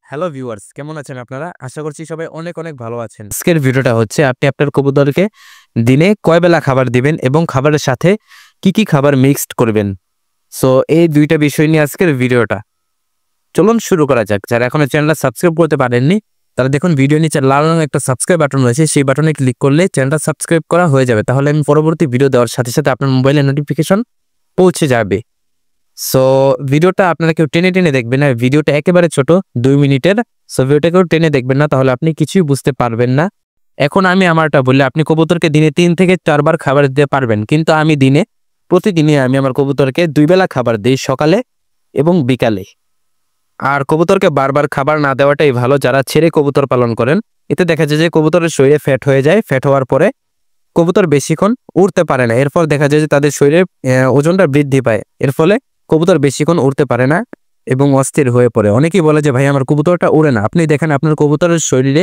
Hello viewers, কেমন আছেন আপনারা? আশা করছি সবাই অনেক অনেক ভালো আছেন। আজকের ভিডিওটা হচ্ছে আপনি আপনার কবুতরকে দিনে কয় বেলা খাবার দিবেন এবং খাবারের সাথে কি কি খাবার মিক্সড করবেন। সো এই দুইটা বিষয় নিয়ে আজকের ভিডিওটা। চলুন শুরু করা যাক। যারা এখনো চ্যানেলটা সাবস্ক্রাইব করতে পারেননি তারা দেখুন ভিডিও নিচে লাল রঙের একটা সাবস্ক্রাইব বাটন রয়েছে, সেই বাটনে ক্লিক করলে চ্যানেলটা সাবস্ক্রাইব করা হয়ে যাবে। তাহলে আমি পরবর্তী ভিডিও দেওয়ার সাথে সাথে আপনার মোবাইলে নোটিফিকেশন পৌঁছে যাবে। সো ভিডিওটা আপনারা কেউ টেনে টেনে দেখবেন না, ভিডিওটা একেবারে ছোট 2 মিনিটের। সো ভিডিওটা কেউ টেনে দেখবেন না, তাহলে আপনি কিছুই বুঝতে পারবেন না। এখন আমি আমারটা বললে আপনি কবুতরকে দিনে 3 থেকে 4 বার খাবার দিতে পারবেন, কিন্তু আমি প্রতিদিনই আমি আমার কবুতরকে 2 বেলা খাবার দিই, সকালে এবং বিকালে। আর কবুতরকে বারবার খাবার না দেওয়াটাই ভালো যারা ছেড়ে কবুতর পালন করেন। এতে দেখা যায় যে কবুতরের শরীরে ফ্যাট হয়ে যায়, ফ্যাট হওয়ার পরে কবুতর বেশিক্ষণ উড়তে পারে না। এরপর দেখা যায় যে তাদের শরীরে ওজনটা বৃদ্ধি পায়, এর ফলে কবুতর বেশিক্ষণ উড়তে পারে না এবং অস্থির হয়ে পড়ে। অনেকেই বলে যে ভাই আমার কবুতরটা উড়ে না। আপনি দেখেন আপনার কবুতরের শরীরে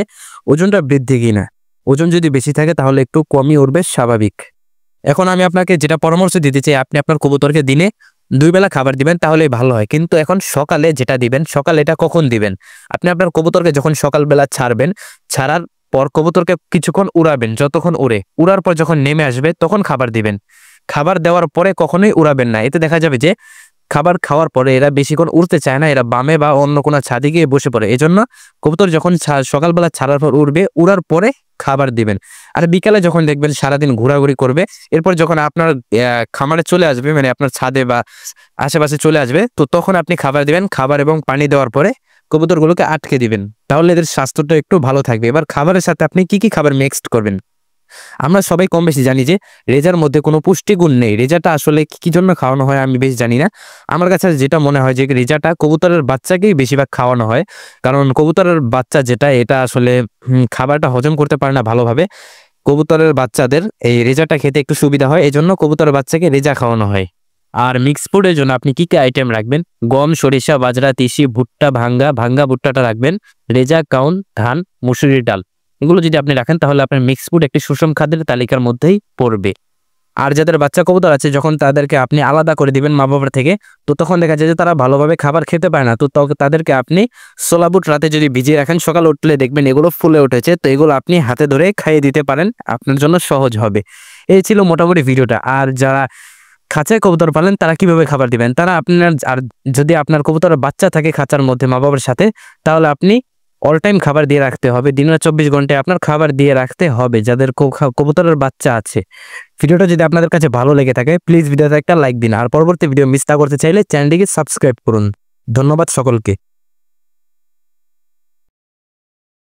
ওজনটা বৃদ্ধি কিনা। ওজন যদি বেশি থাকে তাহলে একটু কমই উড়বে, স্বাভাবিক। এখন আমি আপনাকে যেটা পরামর্শ দিতে চাই, আপনি আপনার কবুতরকে দিনে 2 বেলা খাবার দিবেন তাহলেই ভালো হয়। কিন্তু এখন সকালে যেটা দিবেন, সকালে এটা কখন দিবেন? আপনি আপনার কবুতরকে যখন সকালবেলা ছাড়বেন, ছাড়ার পর কবুতরকে কিছুক্ষণ উড়াবেন, যতক্ষণ উড়ার পর যখন নেমে আসবে তখন খাবার দিবেন। খাবার দেওয়ার পরে কখনোই উড়াবেন না। এতে দেখা যাবে যে খাবার খাওয়ার পরে এরা বেশিক্ষণ উড়তে চায় না, এরা বামে বা অন্য কোনো ছাদে গিয়ে বসে পড়ে। এজন্য কবুতর যখন সকালবেলা ছাড়ার পর উড়বে, উড়ার পরে খাবার দিবেন। আর বিকালে যখন দেখবেন সারাদিন ঘোরাঘুরি করবে, এরপর যখন আপনার খামারে চলে আসবে, মানে আপনার ছাদে বা আশেপাশে চলে আসবে, তো তখন আপনি খাবার দিবেন। খাবার এবং পানি দেওয়ার পরে কবুতরগুলোকে আটকে দিবেন, তাহলে এদের স্বাস্থ্যটা একটু ভালো থাকবে। এবার খাবারের সাথে আপনি কি কি খাবার মিক্সড করবেন? আমরা সবাই কম বেশি জানি যে রেজার মধ্যে কোনো পুষ্টিগুণ নেই। রেজাটা আসলে কি জন্য খাওয়ানো হয় আমি বেশ জানি না। আমার কাছে যেটা মনে হয় যে রেজাটা কবুতরের বাচ্চাকেই বেশিরভাগ খাওয়ানো হয়, কারণ কবুতরের বাচ্চা যেটা, এটা আসলে খাবারটা হজম করতে পারে না ভালোভাবে। কবুতরের বাচ্চাদের এই রেজাটা খেতে একটু সুবিধা হয়, এই জন্য কবুতরের বাচ্চাকে রেজা খাওয়ানো হয়। আর মিক্স ফুডের জন্য আপনি কি কি আইটেম রাখবেন? গম, সরিষা, বাজরা, তিসি, ভুট্টা, ভাঙ্গা ভুট্টাটা রাখবেন। রেজা, কাউন, ধান, মুসুরির ডাল, এগুলো যদি আপনি রাখেন তাহলে আপনার মিক্স ফুড একটি সুষম খাদ্যের তালিকার মধ্যেই পড়বে। আর যাদের বাচ্চা কবুতর আছে, যখন তাদেরকে আপনি আলাদা করে দিবেন মা বাবার থেকে, তো তখন দেখা যায় যে তারা ভালোভাবে খাবার খেতে পায় না। তো তাদেরকে আপনি ছোলা বুট রাতে যদি ভিজিয়ে রাখেন, সকাল উঠলে দেখবেন এগুলো ফুলে উঠেছে, তো এগুলো আপনি হাতে ধরে খাইয়ে দিতে পারেন, আপনার জন্য সহজ হবে। এই ছিল মোটামুটি ভিডিওটা। আর যারা খাঁচায় কবুতর পালেন তারা কিভাবে খাবার দিবেন, তারা আপনার, আর যদি আপনার কবুতরের বাচ্চা থাকে খাঁচার মধ্যে মা বাবার সাথে, তাহলে আপনি অল টাইম খাবার দিয়ে রাখতে হবে। দিনের 24 ঘন্টায় আপনার খাবার দিয়ে রাখতে হবে যাদের কবুতরের বাচ্চা আছে। ভিডিওটা যদি আপনাদের কাছে ভালো লেগে থাকে প্লিজ ভিডিওতে একটা লাইক দিন। আর পরবর্তী ভিডিও মিস না করতে চাইলে চ্যানেলটিকে সাবস্ক্রাইব করুন। ধন্যবাদ সকলকে।